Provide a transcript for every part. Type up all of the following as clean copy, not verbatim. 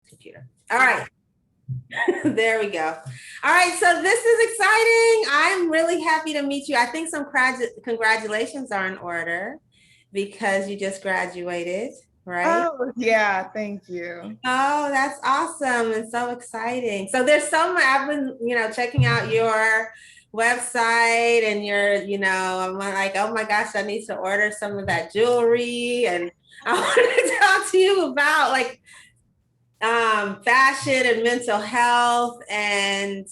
computer. All right. There we go. All right, so this is exciting. I'm really happy to meet you. I think some congratulations are in order because you just graduated, right? Oh, yeah, thank you. Oh, that's awesome and so exciting. So there's so much, I've been, checking out your website and I'm like, oh my gosh, I need to order some of that jewelry. And I wanted to talk to you about like fashion and mental health and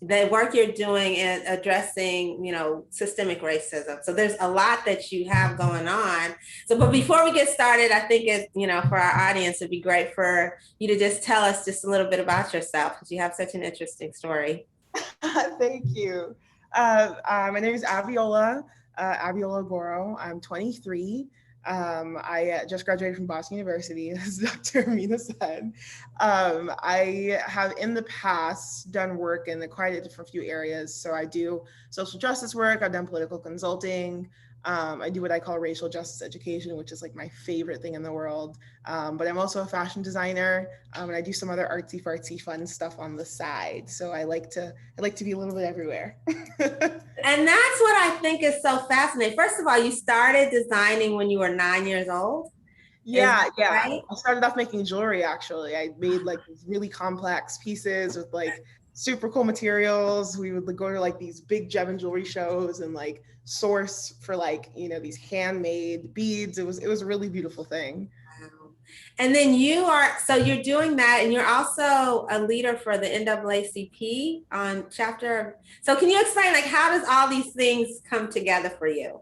the work you're doing in addressing, systemic racism. So there's a lot that you have going on. So, but before we get started, I think for our audience, it'd be great for you to just tell us just a little bit about yourself because you have such an interesting story. Thank you. My name is Abiola Agoro. I'm 23. I just graduated from Boston University, as Dr. Amina said. I have in the past done work in quite a different few areas. So I do social justice work, I've done political consulting. I do what I call racial justice education, which is like my favorite thing in the world. But I'm also a fashion designer, and I do some other artsy fartsy fun stuff on the side. So I like to be a little bit everywhere. And that's what I think is so fascinating. First of all, you started designing when you were 9 years old. Is Yeah, that yeah. right? I started off making jewelry actually. I made like these really complex pieces with like super cool materials. We would go to like these big gem and jewelry shows and like source for like, these handmade beads. It was a really beautiful thing. Wow. And then you're doing that, and you're also a leader for the NAACP on chapter. So can you explain, like, how does all these things come together for you?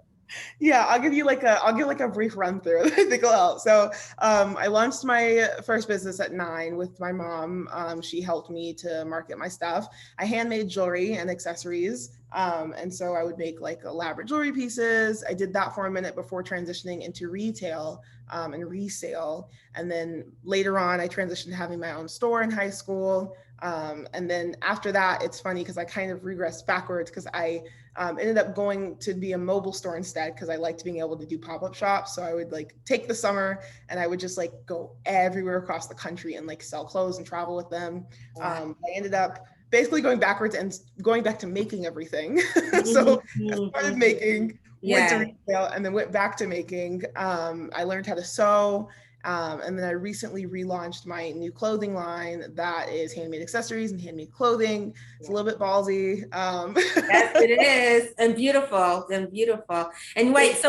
Yeah, I'll give like a brief run through. I think will help. So I launched my first business at 9 with my mom. She helped me to market my stuff. I handmade jewelry and accessories. And so I would make like elaborate jewelry pieces. I did that for a minute before transitioning into retail and resale. And then later on, I transitioned to having my own store in high school. And then after that, it's funny because I kind of regressed backwards because I ended up going to be a mobile store instead because I liked being able to do pop-up shops. So I would like take the summer and I would just like go everywhere across the country and like sell clothes and travel with them. Wow. I ended up basically going backwards and going back to making everything. So I started Mhm. making, went to Yeah. retail, and then went back to making. I learned how to sew. And then I recently relaunched my new clothing line that is handmade accessories and handmade clothing. It's a little bit ballsy. Yes, it is. And beautiful. And beautiful. And wait,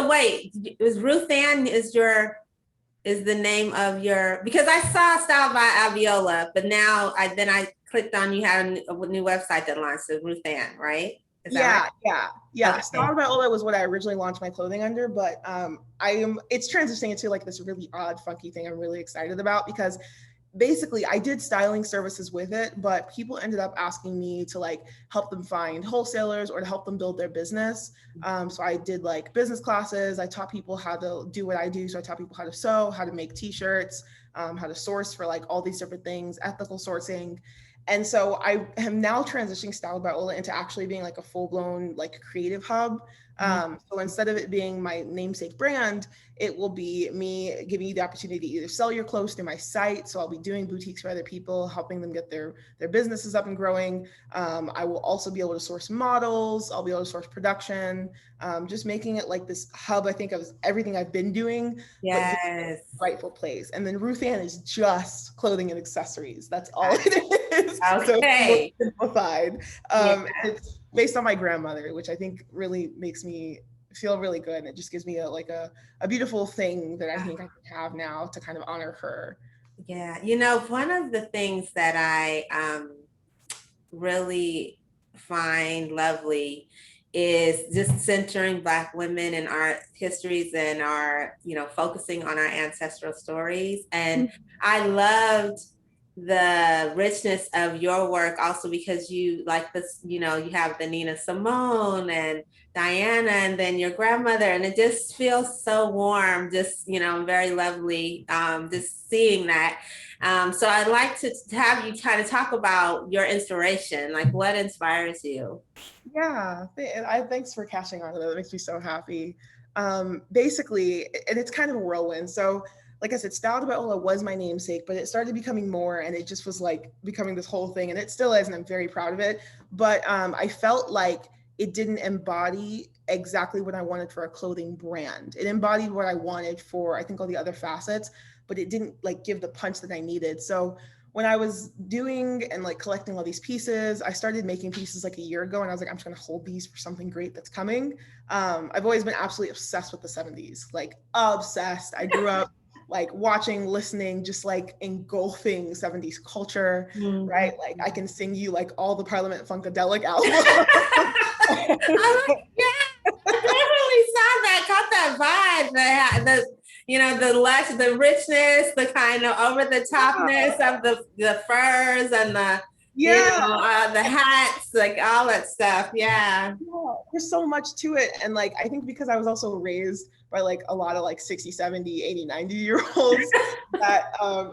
is Ruth Ann is the name of your, because I saw Style by Abiola, but now I clicked on, you had a new website that launched, so Ruth Ann, right? Is that right? Yeah. Okay. Style by Ola was what I originally launched my clothing under, but it's transitioning into like this really odd, funky thing I'm really excited about because basically I did styling services with it, but people ended up asking me to like help them find wholesalers or to help them build their business. So I did like business classes. I taught people how to do what I do. So I taught people how to sew, how to make t-shirts, how to source for like all these different things, ethical sourcing. And so I am now transitioning Style by Ola into actually being like a full-blown like creative hub. So instead of it being my namesake brand, it will be me giving you the opportunity to either sell your clothes through my site. So I'll be doing boutiques for other people, helping them get their businesses up and growing. I will also be able to source models. I'll be able to source production, just making it like this hub, I think, of everything I've been doing, but just Yes. rightful place. And then Ruth Ann is just clothing and accessories. That's all it is. So it's more Okay. simplified. Yeah. It's based on my grandmother, which I think really makes me feel really good. And it just gives me a beautiful thing that I think I can have now to kind of honor her. Yeah. One of the things that I really find lovely is just centering Black women in our histories and focusing on our ancestral stories. And I loved the richness of your work also because you like this, you have the Nina Simone and Diana and then your grandmother, and it just feels so warm, just, very lovely, just seeing that. So I'd like to have you kind of talk about your inspiration, like what inspires you. Yeah, thanks for catching on to that. That makes me so happy. Basically, and it's kind of a whirlwind. So like I said, Styled Abiola was my namesake, but it started becoming more, and it just was like becoming this whole thing, and it still is, and I'm very proud of it. But I felt like it didn't embody exactly what I wanted for a clothing brand. It embodied what I wanted for, I think, all the other facets, but it didn't like give the punch that I needed. So when I was doing and like collecting all these pieces, I started making pieces like a year ago, and I was like, I'm just gonna hold these for something great that's coming. I've always been absolutely obsessed with the 70s, like obsessed. I grew up like watching, listening, just like engulfing 70s culture, right? Like I can sing you like all the Parliament Funkadelic albums. Yeah, I definitely saw that, caught that vibe. The lush, the richness, the kind of over the topness of the furs and Yeah. the hats, like all that stuff. Yeah. Yeah, there's so much to it. And like, I think because I was also raised by like a lot of like 60, 70, 80, 90 year olds that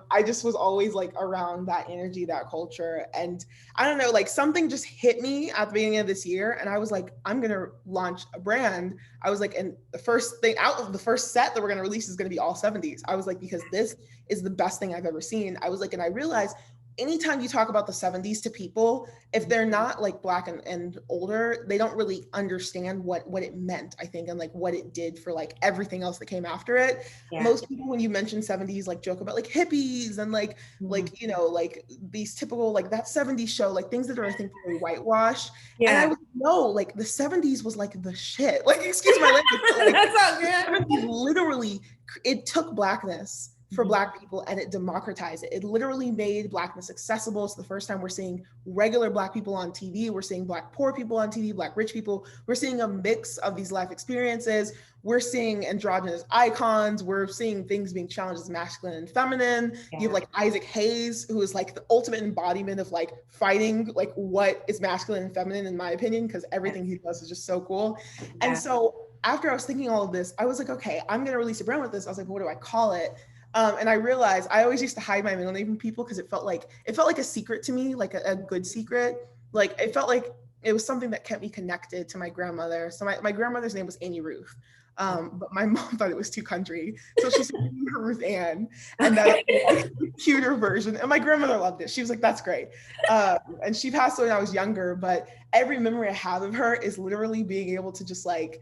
I just was always like around that energy, that culture. And I don't know, like something just hit me at the beginning of this year. And I was like, I'm going to launch a brand. I was like, and the first thing out of the first set that we're going to release is going to be all 70s. I was like, because this is the best thing I've ever seen. I was like, and I realized anytime you talk about the 70s to people, if they're not like Black and older, they don't really understand what it meant, I think, and like what it did for like everything else that came after it. Yeah. Most people, when you mention 70s, like joke about like hippies and like like these typical like that 70s show, like things that are, I think, very whitewashed. Yeah. And I was no, like the 70s was like the shit. Like, excuse my language. Like, that's all good. 70s literally, it took Blackness for Black people and it democratized it. It literally made Blackness accessible. It's the first time we're seeing regular Black people on TV. We're seeing Black poor people on TV, Black rich people. We're seeing a mix of these life experiences. We're seeing androgynous icons. We're seeing things being challenged as masculine and feminine. Yeah. You have like Isaac Hayes, who is like the ultimate embodiment of like fighting like what is masculine and feminine, in my opinion, because everything he does is just so cool. Yeah. And so after I was thinking all of this, I was like, okay, I'm going to release a brand with this. I was like, what do I call it? And I realized I always used to hide my middle name from people because it felt like a secret to me, like a good secret. Like it felt like it was something that kept me connected to my grandmother. So my grandmother's name was Annie Ruth. But my mom thought it was too country. So she said Ruth Ann. And that was like a cuter version. And my grandmother loved it. She was like, that's great. And she passed away when I was younger, but every memory I have of her is literally being able to just like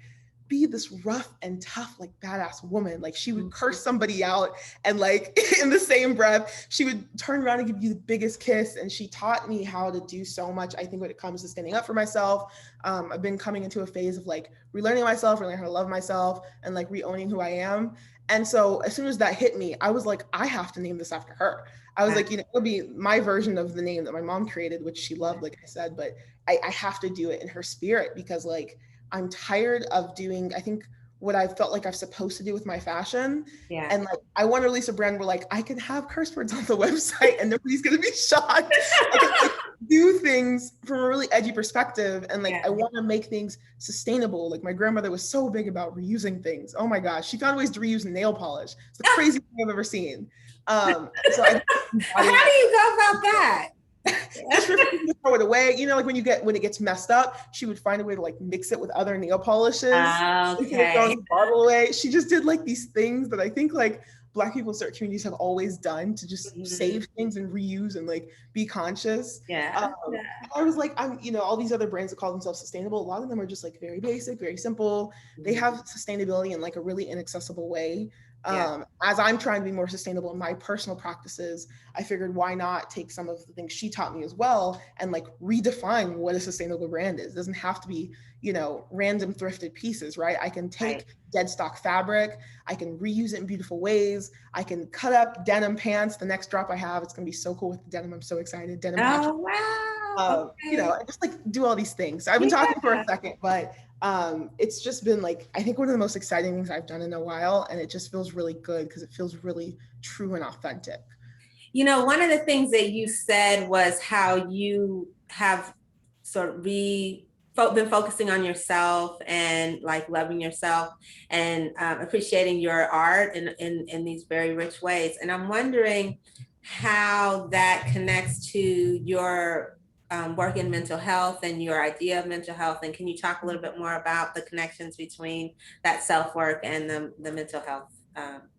be this rough and tough, like badass woman. Like she would curse somebody out and like in the same breath, she would turn around and give you the biggest kiss. And she taught me how to do so much, I think, when it comes to standing up for myself. I've been coming into a phase of like relearning myself, relearning how to love myself and like re-owning who I am. And so as soon as that hit me, I was like, I have to name this after her. I was like, it'll be my version of the name that my mom created, which she loved, like I said, but I have to do it in her spirit because like, I'm tired of doing, I think, what I felt like I'm supposed to do with my fashion. Yeah. And like, I want to release a brand where like, I can have curse words on the website and nobody's going to be shocked. I can like, do things from a really edgy perspective. And like, I want to make things sustainable. Like my grandmother was so big about reusing things. Oh my gosh. She found ways to reuse nail polish. It's the craziest thing I've ever seen. So how do you go about that? Just refusing to throw it away. You know, like when it gets messed up, she would find a way to like mix it with other nail polishes. Okay. Throwing the bottle away. She just did like these things that I think like Black people in certain communities have always done to just save things and reuse and like be conscious. Yeah. I was like, all these other brands that call themselves sustainable, a lot of them are just like very basic, very simple. They have sustainability in like a really inaccessible way. As I'm trying to be more sustainable in my personal practices, I figured why not take some of the things she taught me as well and like redefine what a sustainable brand is. It doesn't have to be, random thrifted pieces, right? I can take dead stock fabric, I can reuse it in beautiful ways. I can cut up denim pants. The next drop I have, it's going to be so cool with the denim. I'm so excited. Denim patch. Wow. I just like do all these things. So I've been talking for a second, but it's just been like, I think one of the most exciting things I've done in a while. And it just feels really good because it feels really true and authentic. One of the things that you said was how you have sort of been focusing on yourself and like loving yourself and appreciating your art in these very rich ways. And I'm wondering how that connects to your work in mental health and your idea of mental health. And can you talk a little bit more about the connections between that self-work and the mental health?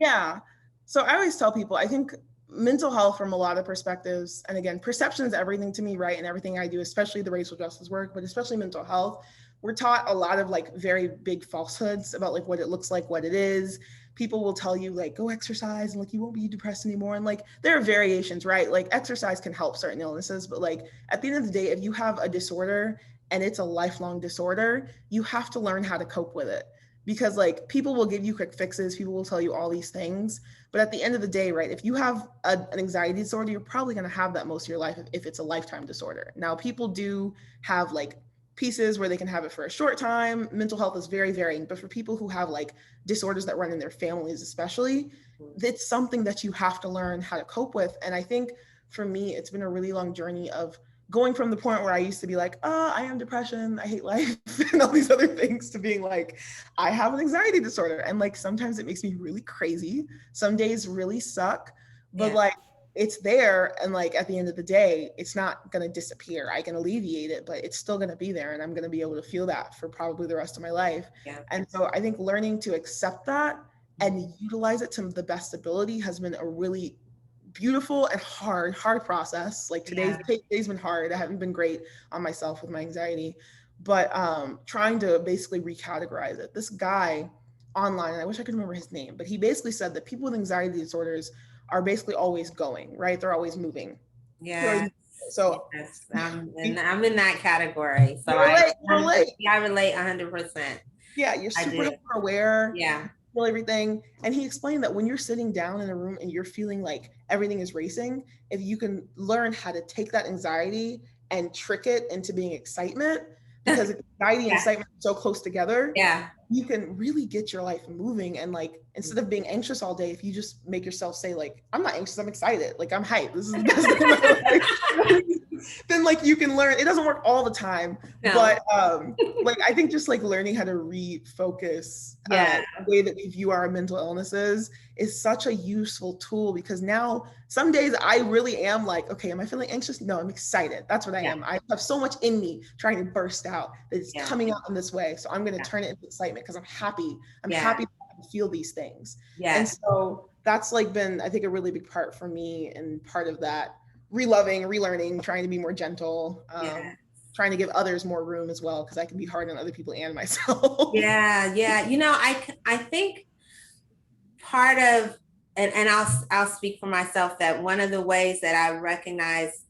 Yeah. So I always tell people, I think mental health from a lot of perspectives, and again, perception is everything to me, right? And everything I do, especially the racial justice work, but especially mental health, we're taught a lot of like very big falsehoods about like what it looks like, what it is. People will tell you like, go exercise and like you won't be depressed anymore. And like there are variations, right? Like exercise can help certain illnesses, but like at the end of the day, if you have a disorder and it's a lifelong disorder, you have to learn how to cope with it. Because like people will give you quick fixes, people will tell you all these things, but at the end of the day, right, if you have an anxiety disorder, you're probably going to have that most of your life if it's a lifetime disorder. Now, people do have like pieces where they can have it for a short time. Mental health is very varying, but for people who have like disorders that run in their families, especially, it's something that you have to learn how to cope with. And I think for me, it's been a really long journey of going from the point where I used to be like, oh, I am depression, I hate life, and all these other things, to being like, I have an anxiety disorder. And like sometimes it makes me really crazy. Some days really suck, but Yeah. like it's there. And like at the end of the day, it's not going to disappear. I can alleviate it, but it's still going to be there. And I'm going to be able to feel that for probably the rest of my life. Yeah. And so I think learning to accept that and utilize it to the best ability has been a really beautiful and hard process. Like today's been hard. I haven't been great on myself with my anxiety, but trying to basically recategorize it. This guy online, and I wish I could remember his name, but he basically said that people with anxiety disorders are basically always going, right? They're always moving. Yeah. So Yes. I'm in that category. So you relate, you relate. I relate 100%. Yeah, you're I super do. hyper aware. Yeah. Feel everything. And he explained that when you're sitting down in a room and you're feeling like everything is racing, if you can learn how to take that anxiety and trick it into being excitement, because anxiety and Yeah. excitement are so close together, Yeah. you can really get your life moving. And like instead of being anxious all day, if you just make yourself say like, I'm not anxious, I'm excited, like I'm hyped, this is the best day of my life, then like you can learn. It doesn't work all the time, No. but like I think just like learning how to refocus Yeah. the way that we view our mental illnesses is such a useful tool, because now some days I really am like, okay, am I feeling anxious? No, I'm excited. That's what I am. I have so much in me trying to burst out that it's coming out in this way. So I'm going to turn it into excitement because I'm happy. I'm happy to feel these things. And so that's like been, I think, a really big part for me, and part of that reloving, relearning, trying to be more gentle, trying to give others more room as well, because I can be hard on other people and myself. Yeah. You know, I think part of, and I'll speak for myself, that one of the ways that I recognize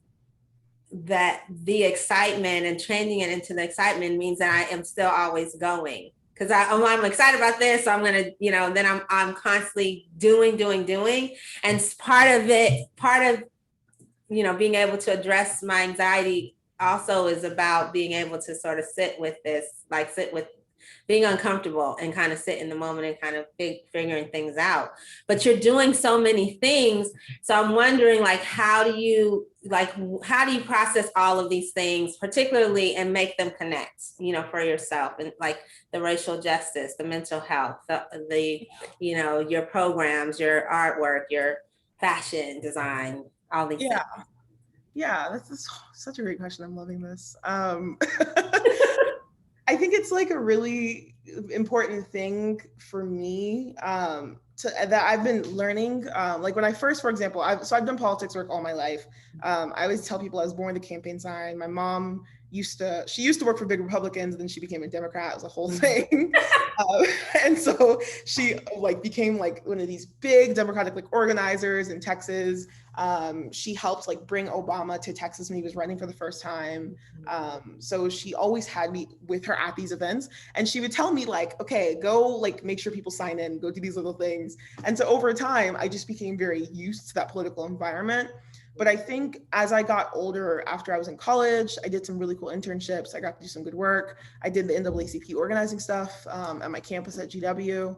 that the excitement and changing it into the excitement means that I am still always going, because I'm excited about this, so I'm gonna, then I'm constantly doing, and part of being able to address my anxiety also is about being able to sort of sit with being uncomfortable and kind of sit in the moment and kind of figuring things out. But you're doing so many things. So I'm wondering, like, how do you process all of these things, particularly, and make them connect, for yourself, and like the racial justice, the mental health, the your programs, your artwork, your fashion design, all these things. Yeah, that's such a great question. I'm loving this. I think it's like a really important thing for me that I've been learning. Like when I first, for example, I've done politics work all my life. I always tell people I was born the campaign sign. My mom used to work for big Republicans, and then she became a Democrat. It was a whole thing. And so she like became like one of these big Democratic like organizers in Texas. She helped like bring Obama to Texas when he was running for the first time. So she always had me with her at these events, and she would tell me like, okay, go like make sure people sign in, go do these little things. And so over time, I just became very used to that political environment. But I think as I got older, after I was in college, I did some really cool internships. I got to do some good work. I did the NAACP organizing stuff at my campus at GW.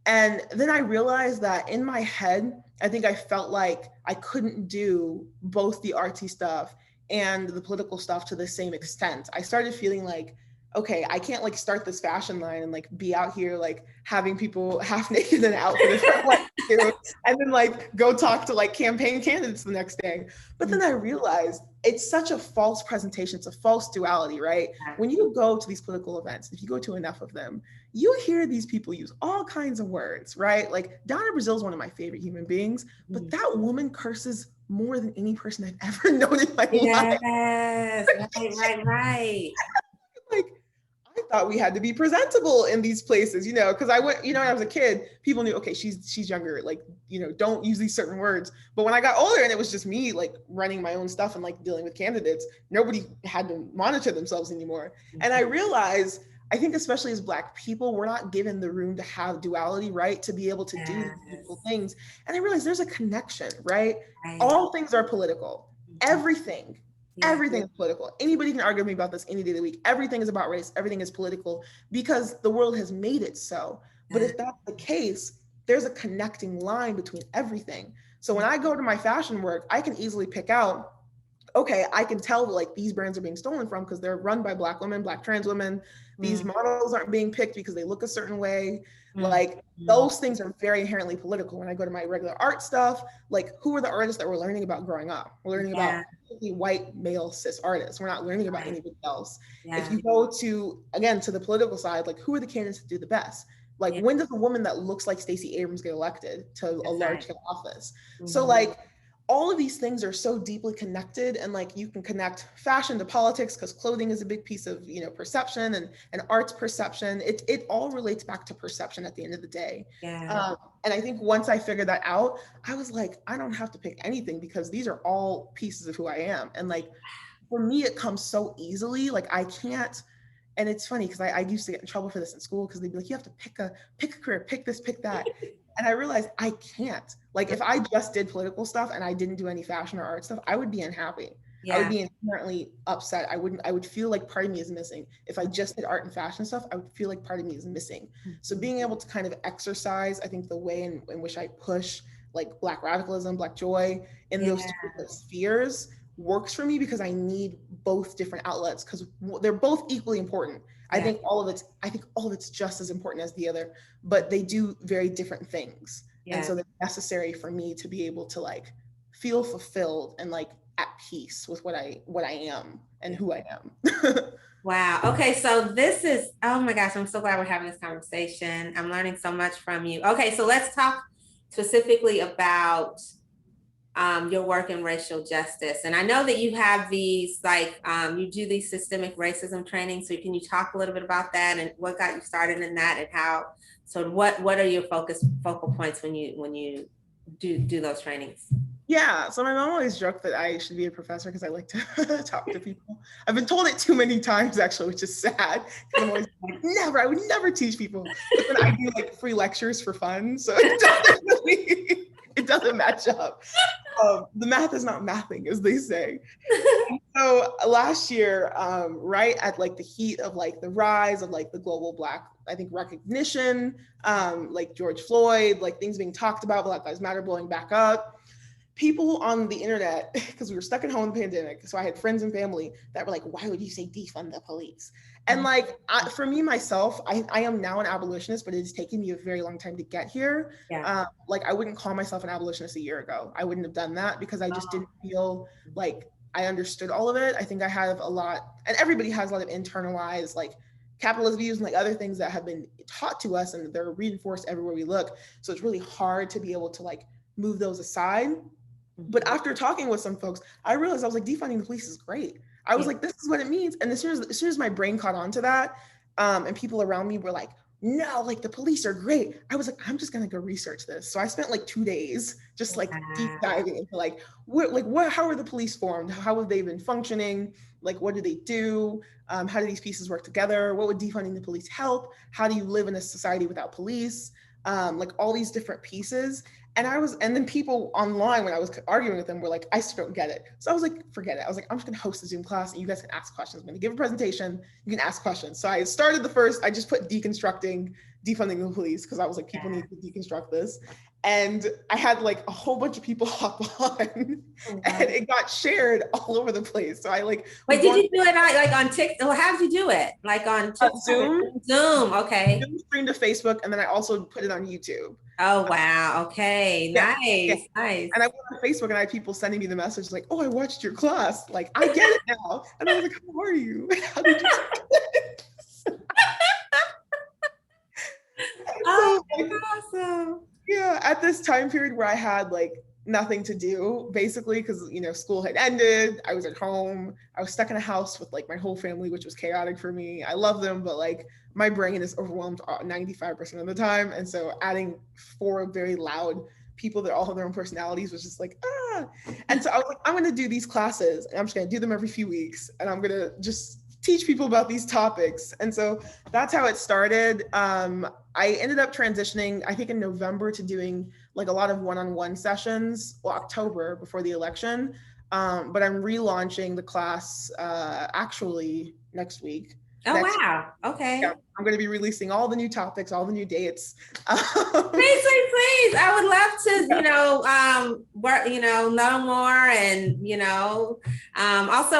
And then I realized that in my head, I think I felt like I couldn't do both the artsy stuff and the political stuff to the same extent. I started feeling like, okay, I can't like start this fashion line and like be out here like having people half naked and outfitted for like And then like go talk to like campaign candidates the next day. But then I realized it's such a false presentation. It's a false duality, right? When you go to these political events, if you go to enough of them, you hear these people use all kinds of words, right? Like Donna Brazile is one of my favorite human beings, but that woman curses more than any person I've ever known in my life. Yes, right. Like, I thought we had to be presentable in these places, you know, because I went, you know, when I was a kid, people knew, okay, she's younger, like, you know, don't use these certain words. But when I got older and it was just me like running my own stuff and like dealing with candidates, nobody had to monitor themselves anymore. And I realized, I think especially as Black people, we're not given the room to have duality, right? To be able to do these beautiful things. And I realized there's a connection, right? All things are political. Everything. Everything is political. Anybody can argue with me about this any day of the week. Everything is about race. Everything is political because the world has made it so. But if that's the case, there's a connecting line between everything. So when I go to my fashion work, I can easily pick out, okay, I can tell like these brands are being stolen from because they're run by Black women, Black trans women. These models aren't being picked because they look a certain way. Like those things are very inherently political. When I go to my regular art stuff, like who are the artists that we're learning about growing up? We're learning about white male cis artists. We're not learning about anybody else. If you go to, again, to the political side, like who are the candidates that do the best? Like when does a woman that looks like Stacey Abrams get elected to a large scale office? So like all of these things are so deeply connected, and like you can connect fashion to politics because clothing is a big piece of, you know, perception and art's perception. It all relates back to perception at the end of the day. And I think once I figured that out, I was like, I don't have to pick anything because these are all pieces of who I am. And like for me, it comes so easily. Like I can't. And it's funny because I used to get in trouble for this in school because they'd be like, you have to pick a career, pick this, pick that. And I realized I can't. Like if I just did political stuff and I didn't do any fashion or art stuff, I would be unhappy. I would be inherently upset. I would feel like part of me is missing. If I just did art and fashion stuff, I would feel like part of me is missing. So being able to kind of exercise, I think the way in which I push like Black radicalism, Black joy in those two different spheres works for me because I need both different outlets because they're both equally important. I think all of it's just as important as the other, but they do very different things. And so they're necessary for me to be able to like feel fulfilled and like at peace with what I am and who I am. Wow. Okay. So this is, oh my gosh, I'm so glad we're having this conversation. I'm learning so much from you. Okay. So let's talk specifically about your work in racial justice. And I know that you have these, like, you do these systemic racism trainings. So can you talk a little bit about that and what got you started in that and how, so what are your focal points when you do those trainings? Yeah, so my mom always joked that I should be a professor because I like to talk to people. I've been told it too many times actually, which is sad. I'm always like, I would never teach people. But then I do like free lectures for fun, so it doesn't match up. The math is not mathing, as they say. So last year, right at like the heat of like the rise of like the global Black, I think, recognition, like George Floyd, like things being talked about, Black Lives Matter blowing back up. People on the internet, because we were stuck at home in the pandemic, so I had friends and family that were like, why would you say defund the police? And like, for me, myself, I am now an abolitionist, but it has taken me a very long time to get here. Like, I wouldn't call myself an abolitionist a year ago. I wouldn't have done that because I just didn't feel like I understood all of it. I think I have a lot, and everybody has a lot of internalized, like, capitalist views and like other things that have been taught to us and they're reinforced everywhere we look. So it's really hard to be able to like move those aside. But after talking with some folks, I realized I was like, defunding the police is great. I was like, this is what it means. And as soon as my brain caught on to that, and people around me were like, no, like the police are great. I was like, I'm just gonna go research this. So I spent like 2 days just like deep diving into like, how are the police formed? How have they been functioning? Like, what do they do? How do these pieces work together? What would defunding the police help? How do you live in a society without police? Like all these different pieces. And then people online, when I was arguing with them, were like, I still don't get it. So I was like, forget it. I was like, I'm just gonna host a Zoom class and you guys can ask questions. I'm gonna give a presentation, you can ask questions. So I started I just put defunding the police, because I was like, people need to deconstruct this. and I had like a whole bunch of people hop on, Oh, and wow. it got shared all over the place. So I like was Wait, did going you do it like on TikTok? Well, how did you do it? Like on on TikTok or Zoom, Zoom? Okay. Zoom stream to Facebook, and then I also put it on YouTube. Oh, wow. Okay. Yeah, yeah. Nice. Nice. And I went on Facebook and I had people sending me the message like, "Oh, I watched your class. Like, I get it now." And I was like, "How are you? How did you?" And Oh, so, like, awesome. yeah, at this time period where I had like nothing to do, basically, because school had ended. I was at home. I was stuck in a house with like my whole family, which was chaotic for me. I love them, but like my brain is overwhelmed 95% of the time. And so adding four very loud people that all have their own personalities was just like, ah. And so I was like, I'm gonna do these classes and I'm just gonna do them every few weeks and I'm gonna just teach people about these topics. And so that's how it started. I ended up transitioning, I think in November, to doing like a lot of one-on-one sessions, well, October before the election. But I'm relaunching the class actually next week. Oh, Next, wow. yeah, Okay. I'm going to be releasing all the new topics, all the new dates. Please, please, please. I would love to, Yeah. work, know more and, also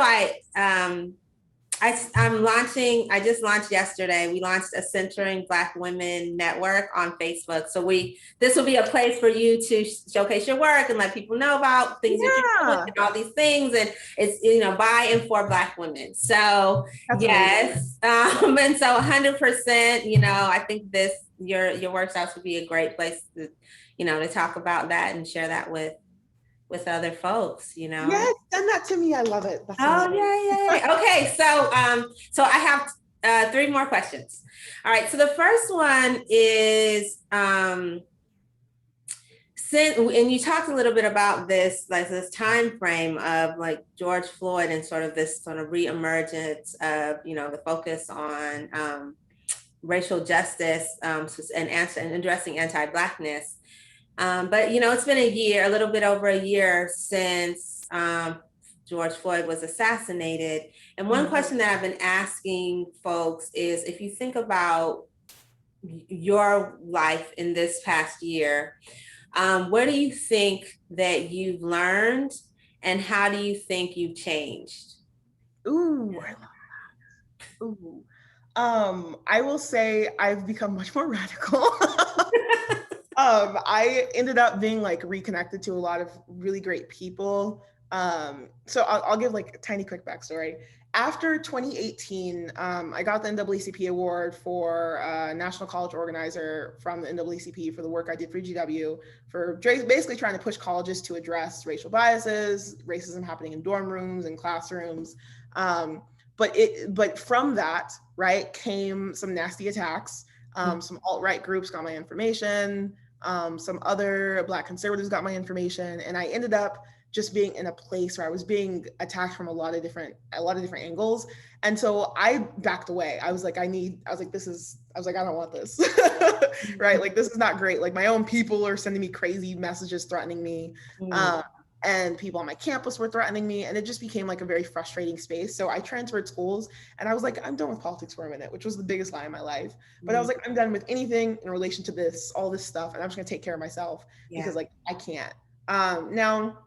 I just launched yesterday. We launched a Centering Black Women Network on Facebook. So this will be a place for you to showcase your work and let people know about things that you're doing Yeah, and all these things. And it's, by and for Black women. So that's amazing. yes. And so 100%, I think your workshops would be a great place to talk about that and share that with other folks. Yes, send that to me. I love it. That's Oh, amazing. yeah, yeah, yeah. Okay, so I have three more questions. All right, so the first one is since, and you talked a little bit about this, like this time frame of like George Floyd and sort of this sort of reemergence of the focus on racial justice and addressing anti-Blackness. But it's been a little bit over a year since George Floyd was assassinated. And one question that I've been asking folks is, if you think about your life in this past year, where do you think that you've learned, and how do you think you've changed? Ooh, I love that. Ooh. I will say I've become much more radical. I ended up being like reconnected to a lot of really great people. So I'll give like a tiny quick backstory. After 2018, I got the NAACP award for National College Organizer from the NAACP for the work I did for GW, for basically trying to push colleges to address racial biases, racism happening in dorm rooms and classrooms. But from that, right, came some nasty attacks. Some alt-right groups got my information. Some other Black conservatives got my information, and I ended up just being in a place where I was being attacked from a lot of different angles. And so I backed away. I was like, I don't want this. Right? Like, this is not great. Like, my own people are sending me crazy messages threatening me. And people on my campus were threatening me, and it just became like a very frustrating space. So I transferred schools, and I was like, I'm done with politics for a minute, which was the biggest lie in my life. But I was like, I'm done with anything in relation to all this stuff, and I'm just gonna take care of myself because like I can't. Now,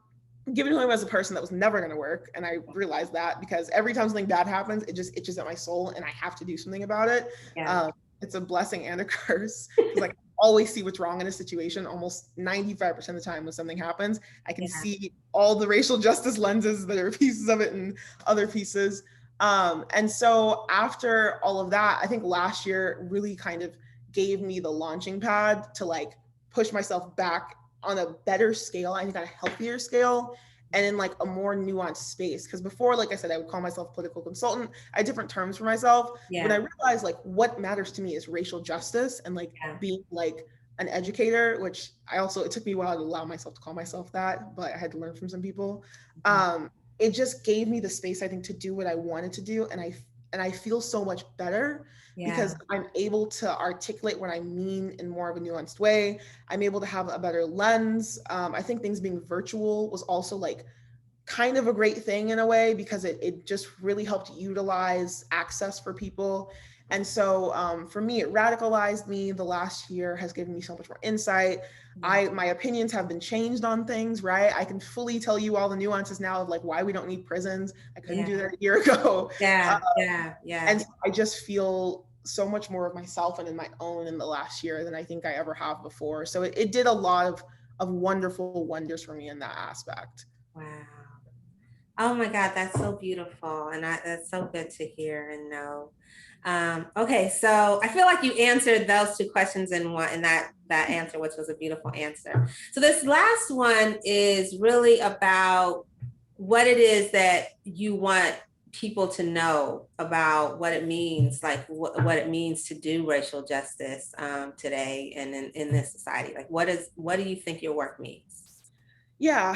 given who I was as a person, that was never going to work. And I realized that because every time something bad happens, it just itches at my soul and I have to do something about it. Yeah. It's a blessing and a curse. Because like, I always see what's wrong in a situation. Almost 95% of the time when something happens, I can see all the racial justice lenses that are pieces of it and other pieces. And so after all of that, I think last year really kind of gave me the launching pad to like push myself back on a better scale, I think on a healthier scale, and in like a more nuanced space. Because before, like I said, I would call myself a political consultant. I had different terms for myself. When I realized like what matters to me is racial justice and like being like an educator, which it took me a while to allow myself to call myself that, but I had to learn from some people. It just gave me the space, I think, to do what I wanted to do. And I feel so much better because I'm able to articulate what I mean in more of a nuanced way. I'm able to have a better lens. I think things being virtual was also like kind of a great thing in a way because it just really helped utilize access for people. And so for me, it radicalized me. The last year has given me so much more insight. My opinions have been changed on things, right? I can fully tell you all the nuances now of like why we don't need prisons. I couldn't do that a year ago. And so I just feel so much more of myself and in my own in the last year than I think I ever have before. So it did a lot of wonderful wonders for me in that aspect. Wow. Oh my God, that's so beautiful. And that's so good to hear and know. Okay, so I feel like you answered those two questions in one, in that answer, which was a beautiful answer. So this last one is really about what it is that you want people to know about what it means, like what it means to do racial justice today and in this society. Like, what do you think your work means? Yeah.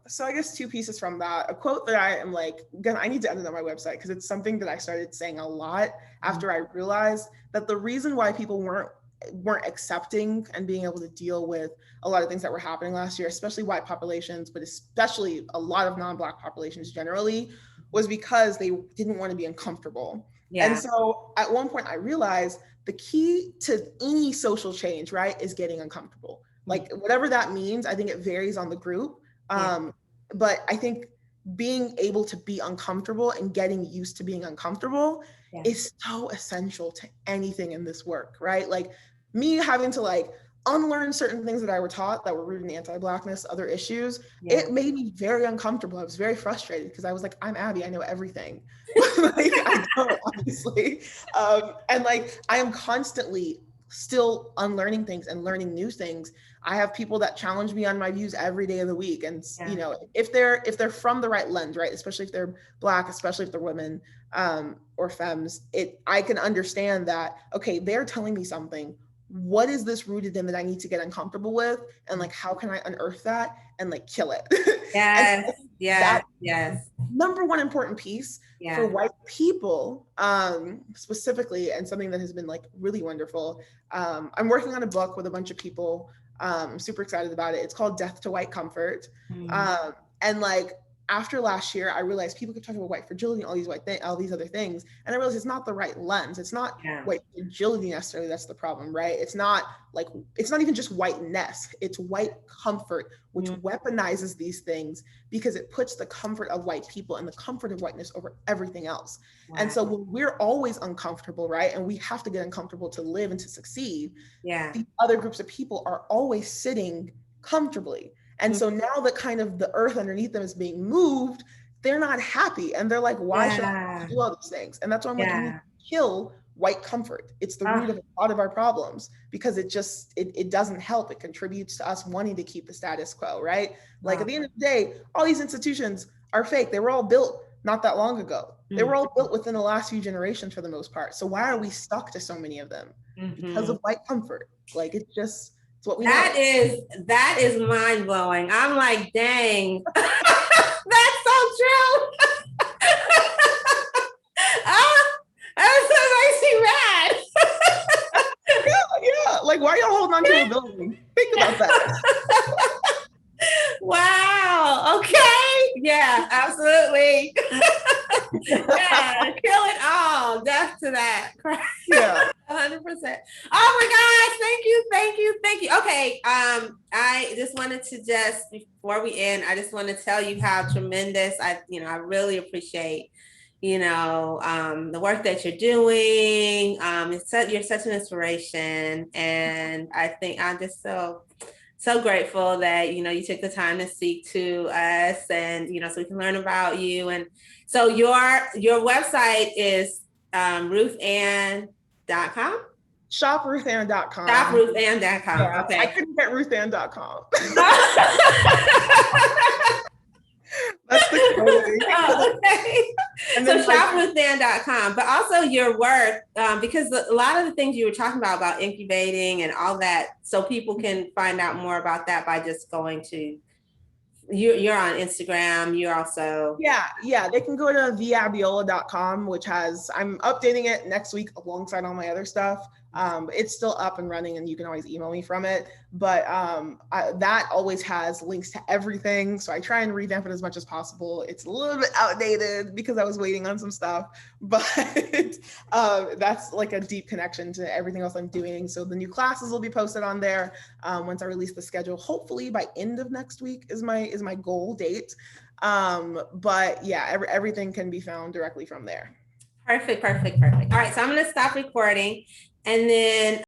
So I guess two pieces from that. A quote that I am like, again, I need to edit on my website because it's something that I started saying a lot after I realized that the reason why people weren't accepting and being able to deal with a lot of things that were happening last year, especially white populations, but especially a lot of non-Black populations generally, was because they didn't want to be uncomfortable. And so at one point I realized the key to any social change, right, is getting uncomfortable. Like whatever that means, I think it varies on the group. But I think being able to be uncomfortable and getting used to being uncomfortable is so essential to anything in this work, right? Like me having to like unlearn certain things that I were taught that were rooted in anti-Blackness, other issues, it made me very uncomfortable. I was very frustrated because I was like, I'm Abby, I know everything. Like I don't, obviously. And like I am constantly still unlearning things and learning new things. I have people that challenge me on my views every day of the week. And you know, if they're from the right lens, right, especially if they're Black, especially if they're women or femmes, I can understand that, okay, they're telling me something. What is this rooted in that I need to get uncomfortable with? And like, how can I unearth that and like kill it? Yes. Number one important piece for white people, specifically, and something that has been like really wonderful. I'm working on a book with a bunch of people. I'm super excited about it. It's called Death to White Comfort. And like after last year, I realized people kept talking about white fragility and all these other things. And I realized it's not the right lens. It's not white fragility necessarily that's the problem, right? It's not even just whiteness. It's white comfort, which weaponizes these things because it puts the comfort of white people and the comfort of whiteness over everything else. And so when we're always uncomfortable, right? And we have to get uncomfortable to live and to succeed. The other groups of people are always sitting comfortably. And so now that kind of the earth underneath them is being moved, they're not happy. And they're like, why should I do all these things? And that's why I'm like, you need to kill white comfort. It's the root of a lot of our problems because it doesn't help. It contributes to us wanting to keep the status quo, right? Like at the end of the day, all these institutions are fake. They were all built not that long ago. They were all built within the last few generations for the most part. So why are we stuck to so many of them? Because of white comfort. Like it's what we know. That is mind blowing. I'm like, dang, that's so true. That makes me mad. Yeah. Like, why are y'all holding on to a building? Think about that. Wow. Okay. Yeah, absolutely. Kill it all. Death to that. Yeah. 100%. Oh my gosh. Thank you. Okay. I just wanted to before we end, I just want to tell you how tremendous I really appreciate, the work that you're doing. You're such an inspiration. And I think I'm just so grateful that, you took the time to speak to us and, so we can learn about you. And so your website is ruthann.com? ShopRuthAnn.com. ShopRuthAnn.com. Yeah, okay. I couldn't get RuthAnn.com. That's the coding. Okay. And so ShopRuthAnn.com, but also your work, because a lot of the things you were talking about incubating and all that, so people can find out more about that by just going to, you're on Instagram, you're also. Yeah, they can go to theabiola.com, which I'm updating it next week alongside all my other stuff. It's still up and running, and you can always email me from it. But that always has links to everything. So I try and revamp it as much as possible. It's a little bit outdated because I was waiting on some stuff, but that's like a deep connection to everything else I'm doing. So the new classes will be posted on there once I release the schedule. Hopefully by end of next week is my goal date. But yeah, everything can be found directly from there. Perfect, perfect, perfect. All right, so I'm going to stop recording, and then